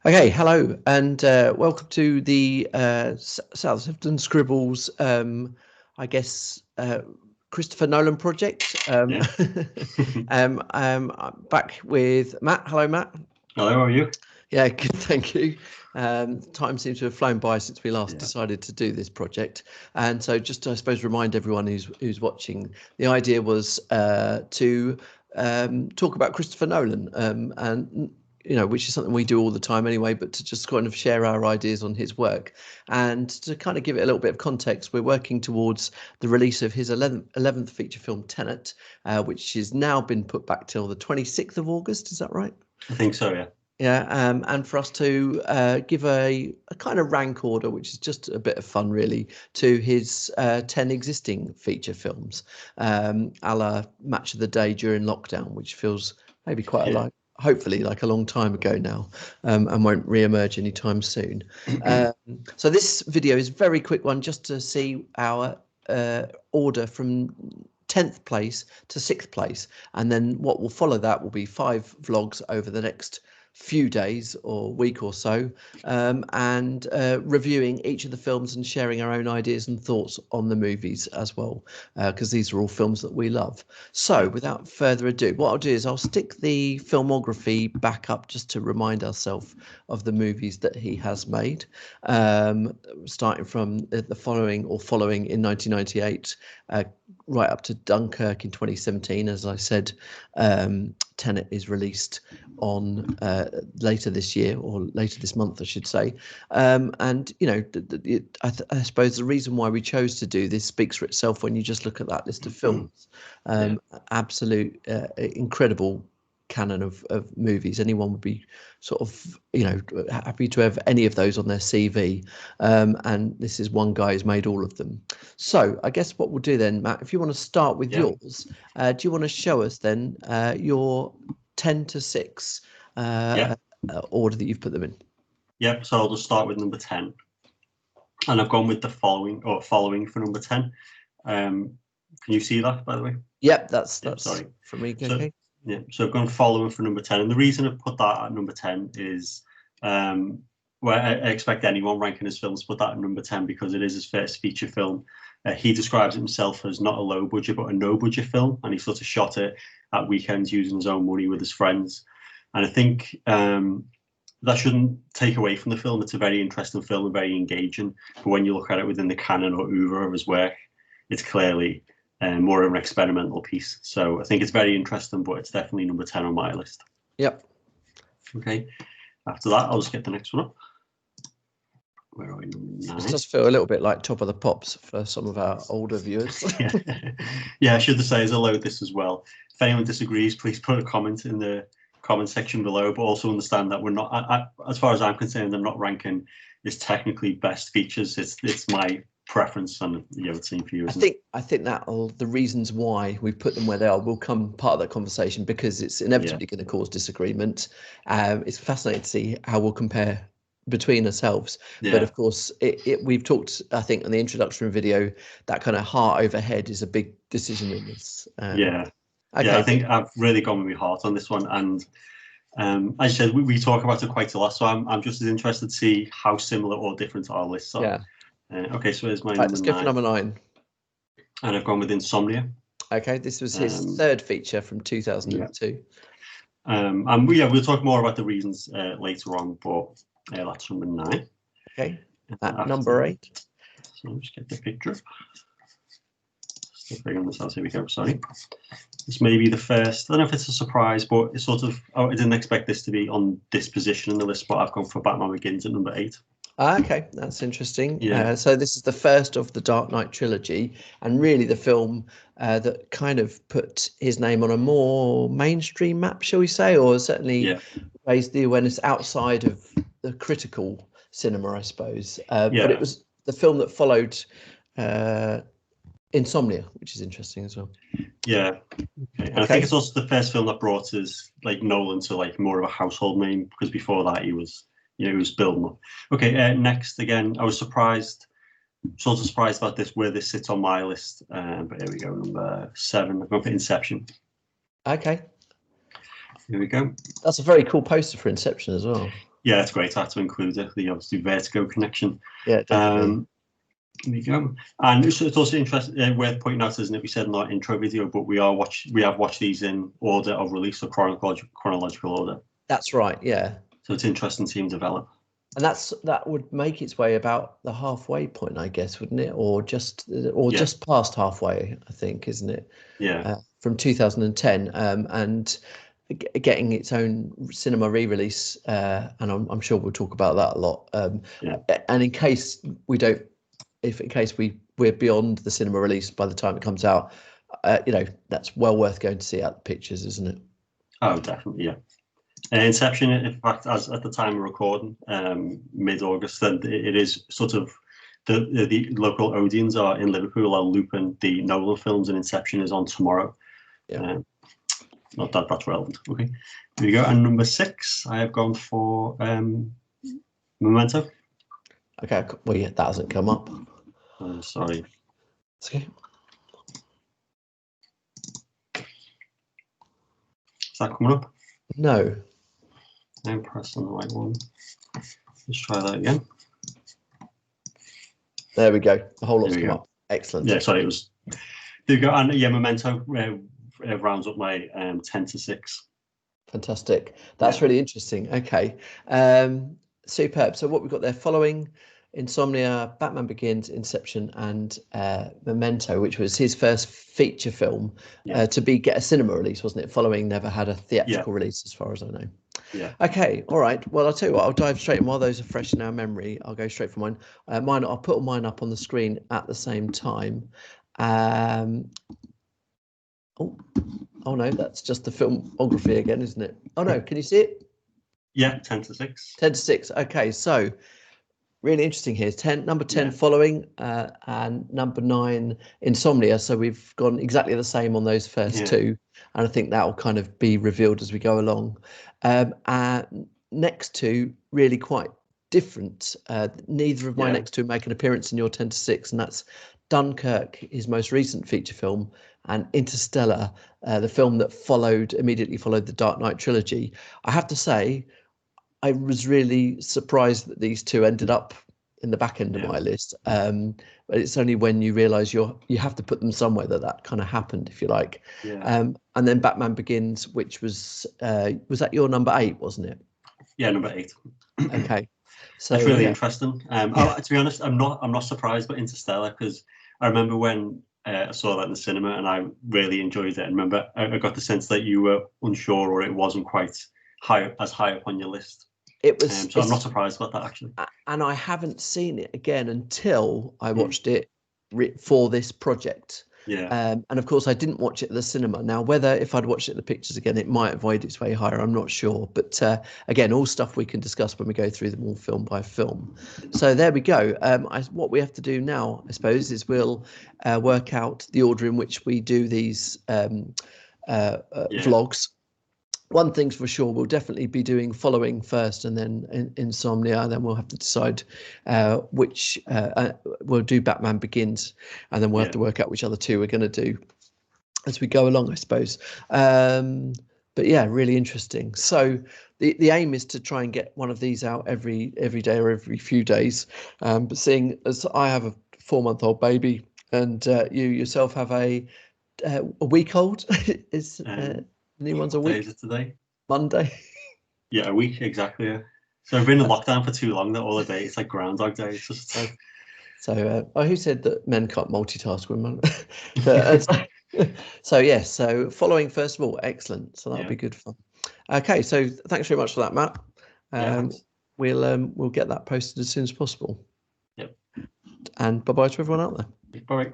Okay, hello, and welcome to the Southampton Scribbles, I guess, Christopher Nolan project. Yeah. I'm back with Matt. Hello, Matt. Hello, how are you? Yeah, good, thank you. Time seems to have flown by since we last Yeah. decided to do this project, and so just to, I suppose, remind everyone who's watching, the idea was to talk about Christopher Nolan, and which is something we do all the time anyway, but to just kind of share our ideas on his work and to kind of give it a little bit of context. We're working towards the release of his 11th feature film, Tenet, which has now been put back till the 26th of August. Is that right? I think so, yeah. Yeah, and for us to give a kind of rank order, which is just a bit of fun, really, to his 10 existing feature films, a la Match of the Day during lockdown, which feels maybe quite Yeah. hopefully like a long time ago now, and won't re-emerge anytime soon. So this video is a very quick one, just to see our order from 10th place to 6th place, and then what will follow that will be 5 vlogs over the next few days or week or so, and reviewing each of the films and sharing our own ideas and thoughts on the movies as well, because these are all films that we love. So without further ado, what I'll do is I'll stick the filmography back up just to remind ourselves of the movies that he has made, starting from the following in 1998, right up to Dunkirk in 2017. As I said, Tenet is released on later this year, or later this month, I should say. And I suppose the reason why we chose to do this speaks for itself when you just look at that list of films. Absolute incredible canon of movies. Anyone would be sort of happy to have any of those on their CV, and this is one guy who's made all of them. So I guess what we'll do then, Matt, if you want to start with yours, do you want to show us then your 10 to 6 order that you've put them in? Yep, so I'll just start with number 10. And I've gone with the following for number 10. Can you see that, by the way? Yep, that's sorry. For me. So, okay. Yeah, so I've gone following for number 10. And the reason I've put that at number 10 is where I expect anyone ranking his films to put that at number 10 because it is his first feature film. He describes himself as not a low budget, but a no budget film. And he sort of shot it at weekends using his own money with his friends. And I think that shouldn't take away from the film. It's a very interesting film and very engaging. But when you look at it within the canon or oeuvre of his work, it's clearly more of an experimental piece. So I think it's very interesting, but it's definitely number 10 on my list. Yep. Okay. After that, I'll just get the next one up. Where are we? This does feel a little bit like Top of the Pops for some of our older viewers. Yeah, I should say as I load this as well. If anyone disagrees, please put a comment in the comment section below, but also understand that we're not, as far as I'm concerned, I'm not ranking is technically best features. It's my preference, and it's same for you. I think that the reasons why we put them where they are will come part of that conversation, because it's inevitably going to cause disagreement. It's fascinating to see how we'll compare between ourselves, but of course we've talked, I think, in the introductory video, that kind of heart over head is a big decision in this. Okay. I think I've really gone with my heart on this one, and as you said, we talk about it quite a lot, so I'm just as interested to see how similar or different our lists are. Okay, so here's my number 9. Let's go for number 9. And I've gone with Insomnia. Okay, this was his third feature from 2002. And we'll talk more about the reasons later on, but that's number 9. Okay, at number 8. So let's get the picture. Still figuring this out. Here we go. Sorry. This may be the first. I don't know if it's a surprise, but it's sort of. I didn't expect this to be on this position in the list, but I've gone for Batman Begins at number 8. Okay, that's interesting. So this is the first of the Dark Knight trilogy, and really the film that kind of put his name on a more mainstream map, shall we say, or certainly raised the awareness outside of the critical cinema, I suppose. But it was the film that followed Insomnia, which is interesting as well. Yeah. Okay. And I think it's also the first film that brought us Nolan to more of a household name, because before that he was building up. Okay, next again, I was surprised about this, where this sits on my list. But here we go, number 7. I've gone for Inception. Okay. Here we go. That's a very cool poster for Inception as well. Yeah, it's great. I had to include it. The obviously Vertigo connection. Yeah, definitely. There you go. And it's also interesting, worth pointing out, isn't it? We said in our intro video, but we have watched these in order of release, or chronological order. That's right. Yeah. So it's interesting to see them develop. And that would make its way about the halfway point, I guess, wouldn't it? Or just past halfway, I think, isn't it? Yeah. From 2010, and getting its own cinema re-release, and I'm sure we'll talk about that a lot. And in case we're beyond the cinema release by the time it comes out, that's well worth going to see out the pictures, isn't it? Oh, definitely, yeah. Inception, in fact, as at the time of recording, mid-August, then it is sort of the local Odeons are in Liverpool are looping the Nolan films, and Inception is on tomorrow. Yeah. Not that that's relevant. Okay, here we go. And number 6, I have gone for Memento. Okay, well, yeah, that hasn't come up. Sorry. It's okay. Is that coming up? No. I'm pressing the right one. Let's try that again. There we go. The whole lot's come up. Excellent. Yeah, sorry, it was. There you go. And yeah, Memento rounds up my 10-6. Fantastic. That's really interesting. Okay. Superb. So what we've got there, following Insomnia, Batman Begins, Inception, and Memento, which was his first feature film to get a cinema release, wasn't it? Following never had a theatrical release, as far as I know. Yeah. Okay. All right. Well, I'll tell you what. I'll dive straight in. While those are fresh in our memory, I'll go straight for mine. I'll put mine up on the screen at the same time. Oh no, that's just the filmography again, isn't it? Oh no, can you see it? Yeah, 10-6. 10-6. Okay, so really interesting here. Number 10 following, and number 9 Insomnia. So we've gone exactly the same on those first two, and I think that will kind of be revealed as we go along. And next two really quite different. Neither of my next two make an appearance in your 10-6, and that's Dunkirk, his most recent feature film, and Interstellar, the film that immediately followed the Dark Knight trilogy. I have to say, I was really surprised that these two ended up in the back end of my list. But it's only when you realise you have to put them somewhere that kind of happened, if you like. Yeah. And then Batman Begins, which was that your number 8, wasn't it? Yeah, number 8. Okay. So it's really interesting. To be honest, I'm not surprised by Interstellar, because I remember when I saw that in the cinema and I really enjoyed it. I remember I got the sense that you were unsure, or it wasn't quite as high up on your list. It was. So I'm not surprised about that, actually. And I haven't seen it again until I watched it for this project. Yeah. And of course, I didn't watch it at the cinema. Now, whether if I'd watched it at the pictures again, it might have weighed its way higher. I'm not sure. But again, all stuff we can discuss when we go through them all film by film. So there we go. What we have to do now, I suppose, is we'll work out the order in which we do these vlogs. One thing's for sure, we'll definitely be doing following first, and then Insomnia, and then we'll have to decide which we'll do Batman Begins, and then we'll have to work out which other two we're going to do as we go along, I suppose. But yeah, really interesting. So the aim is to try and get one of these out every day or every few days. But seeing as I have a 4-month-old baby, and you yourself have a week old, is new one's a week. What day is it today? Monday. Yeah, a week, exactly. Yeah. So I've been in lockdown for too long that all the day it's like Groundhog Day. It's just so who said that men can't multitask, women? So following first of all, excellent. So that'll be good fun. Okay, so thanks very much for that, Matt. We'll get that posted as soon as possible. Yep. And bye-bye to everyone out there. Bye.